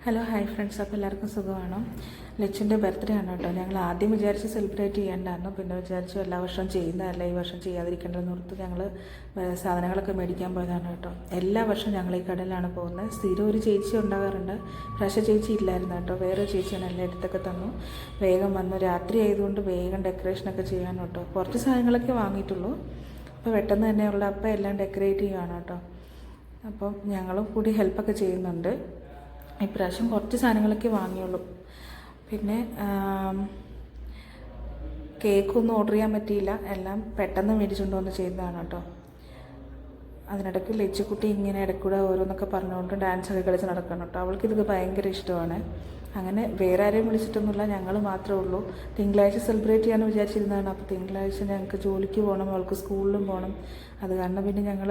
Hello hi friends, അപ്പോൾ എല്ലാവർക്കും സുഖമാണോ? ലച്ചുൻ്റെ ബർത്ത്ഡേ ആണ് കേട്ടോ. ഞങ്ങൾ ആദ്യം വിചാരിച്ച് സെലിബ്രേറ്റ് ചെയ്യേണ്ടായിരുന്നു, പിന്നെ വിചാരിച്ചു എല്ലാ വർഷവും ചെയ്യുന്നതല്ല, ഈ വർഷം ചെയ്യാതിരിക്കേണ്ടതെന്ന് ഓർത്ത് ഞങ്ങൾ സാധനങ്ങളൊക്കെ മേടിക്കാൻ പോയതാണ് കേട്ടോ. എല്ലാ വർഷവും ഞങ്ങൾ ഈ കടയിലാണ് പോകുന്നത്. സ്ഥിരം ഒരു ചേച്ചി ഉണ്ടാകാറുണ്ട്, പക്ഷേ ചേച്ചി ഇല്ലായിരുന്നു കേട്ടോ. വേറെ ചേച്ചിയാണ് എല്ലാം എടുത്തൊക്കെ തന്നു. വേഗം വന്നു, രാത്രി ആയതുകൊണ്ട് വേഗം ഡെക്കറേഷനൊക്കെ ചെയ്യാൻ കേട്ടോ. കുറച്ച് സാധനങ്ങളൊക്കെ വാങ്ങിയിട്ടുള്ളൂ, അപ്പോൾ പെട്ടെന്ന് തന്നെയുള്ള അപ്പം എല്ലാം ഡെക്കറേറ്റ് ചെയ്യുകയാണ് കേട്ടോ. അപ്പം ഞങ്ങളും കൂടി ഹെൽപ്പൊക്കെ ചെയ്യുന്നുണ്ട്. ഇപ്രാവശ്യം കുറച്ച് സാധനങ്ങളൊക്കെ വാങ്ങിയുള്ളൂ. പിന്നെ കേക്കൊന്നും ഓർഡർ ചെയ്യാൻ പറ്റിയില്ല, എല്ലാം പെട്ടെന്ന് മേടിച്ചുകൊണ്ട് വന്ന് ചെയ്തതാണ് കേട്ടോ. അതിനിടയ്ക്ക് ലച്ചുക്കുട്ടി ഇങ്ങനെ ഇടയ്ക്കൂടെ ഓരോന്നൊക്കെ പറഞ്ഞുകൊണ്ട് ഡാൻസൊക്കെ കളിച്ച് നടക്കണം കേട്ടോ. അവൾക്കിതൊക്കെ ഭയങ്കര ഇഷ്ടമാണ്. അങ്ങനെ വേറെ ആരെയും വിളിച്ചിട്ടൊന്നുമില്ല, ഞങ്ങൾ മാത്രമേ ഉള്ളൂ. തിങ്കളാഴ്ച സെലിബ്രേറ്റ് ചെയ്യാമെന്ന് വിചാരിച്ചിരുന്നതാണ്. അപ്പോൾ തിങ്കളാഴ്ച ഞങ്ങൾക്ക് ജോലിക്ക് പോകണം, അവൾക്ക് സ്കൂളിലും പോകണം. അത് കാരണം പിന്നെ ഞങ്ങൾ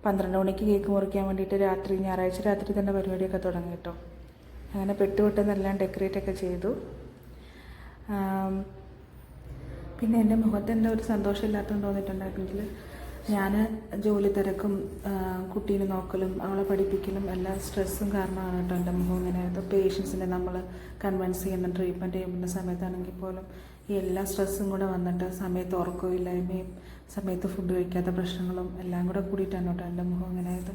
12 മണിക്ക് കേക്ക് മുറിക്കാൻ വേണ്ടിയിട്ട് ഞായറാഴ്ച രാത്രി തന്നെ പരിപാടിയൊക്കെ തുടങ്ങി കേട്ടോ. അങ്ങനെ പെട്ടെന്നെല്ലാം ഡെക്കറേറ്റൊക്കെ ചെയ്തു. പിന്നെ എൻ്റെ മുഖത്ത് എൻ്റെ ഒരു സന്തോഷമില്ലാത്തതെന്ന് തോന്നിയിട്ടുണ്ടെങ്കിൽ ഞാൻ ജോലി തിരക്കും കുട്ടീനെ നോക്കലും അവളെ പഠിപ്പിക്കലും എല്ലാ സ്ട്രെസ്സും കാരണമാണ് കേട്ടോ എൻ്റെ മുഖം ഇങ്ങനെ. പേഷ്യൻസിനെ നമ്മൾ കൺവിൻസ് ചെയ്യുന്ന ട്രീറ്റ്മെൻറ്റ് ചെയ്യുന്ന സമയത്താണെങ്കിൽ പോലും ഈ എല്ലാ സ്ട്രെസ്സും കൂടെ വന്നിട്ട് സമയത്ത് ഉറക്കമില്ലായ്മയും സമയത്ത് ഫുഡ് കഴിക്കാത്ത പ്രശ്നങ്ങളും എല്ലാം കൂടെ കൂടിയിട്ടാണ് കേട്ടോ എൻ്റെ മുഖം ഇങ്ങനെ ആയത്.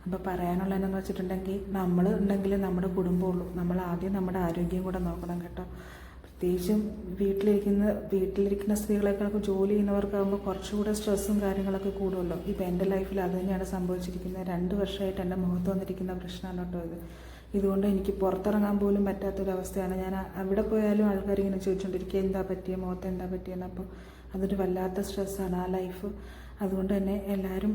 അപ്പോൾ പറയാനുള്ളതെന്ന് വെച്ചിട്ടുണ്ടെങ്കിൽ നമ്മൾ ഉണ്ടെങ്കിൽ നമ്മുടെ കുടുംബമുള്ളൂ. നമ്മൾ ആദ്യം നമ്മുടെ ആരോഗ്യം കൂടെ നോക്കണം കേട്ടോ. പ്രത്യേകിച്ചും വീട്ടിലിരിക്കുന്ന സ്ത്രീകളെക്കാളൊക്കെ ജോലി ചെയ്യുന്നവർക്കാകുമ്പോൾ കുറച്ചുകൂടെ സ്ട്രെസ്സും കാര്യങ്ങളൊക്കെ കൂടുമല്ലോ. ഇപ്പോൾ എൻ്റെ ലൈഫിൽ അത് തന്നെയാണ് സംഭവിച്ചിരിക്കുന്നത്. 2 വർഷമായിട്ട് എൻ്റെ മുഖത്ത് വന്നിരിക്കുന്ന പ്രശ്നമാണ് കേട്ടോ ഇത്. ഇതുകൊണ്ട് എനിക്ക് പുറത്തിറങ്ങാൻ പോലും പറ്റാത്തൊരവസ്ഥയാണ്. ഞാൻ അവിടെ പോയാലും ആൾക്കാരിങ്ങനെ ചോദിച്ചുകൊണ്ടിരിക്കുക എന്താ പറ്റിയ, മുഖത്ത് എന്താ പറ്റിയെന്ന്. അപ്പോൾ അതൊരു വല്ലാത്ത സ്ട്രെസ്സാണ് ആ ലൈഫ്. അതുകൊണ്ട് തന്നെ എല്ലാവരും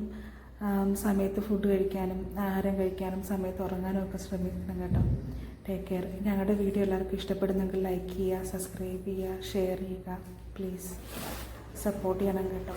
സമയത്ത് ഫുഡ് കഴിക്കാനും ആഹാരം കഴിക്കാനും സമയത്ത് ഉറങ്ങാനും ഒക്കെ ശ്രമിക്കണം കേട്ടോ. Take care. ഞങ്ങളുടെ വീഡിയോ എല്ലാവർക്കും ഇഷ്ടപ്പെടുന്നെങ്കിൽ ലൈക്ക് ചെയ്യുക, സബ്സ്ക്രൈബ് ചെയ്യുക, ഷെയർ ചെയ്യുക. പ്ലീസ് സപ്പോർട്ട് ചെയ്യണം കേട്ടോ.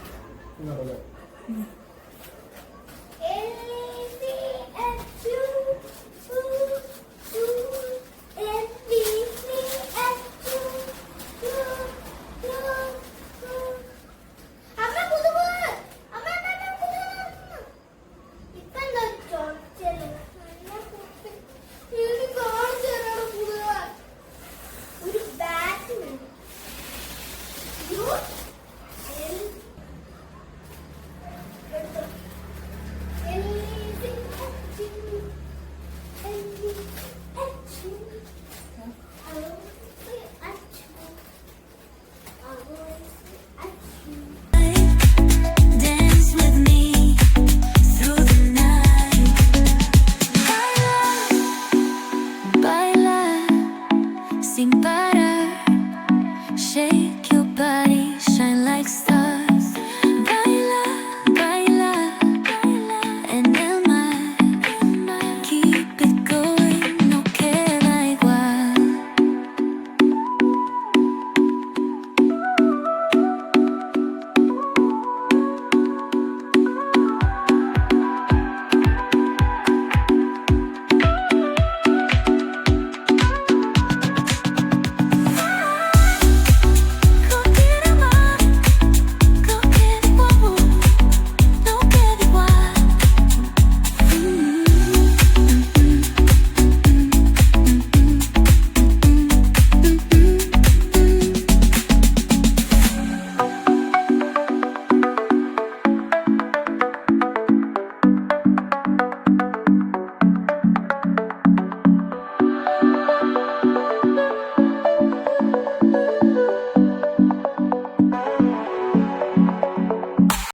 Sing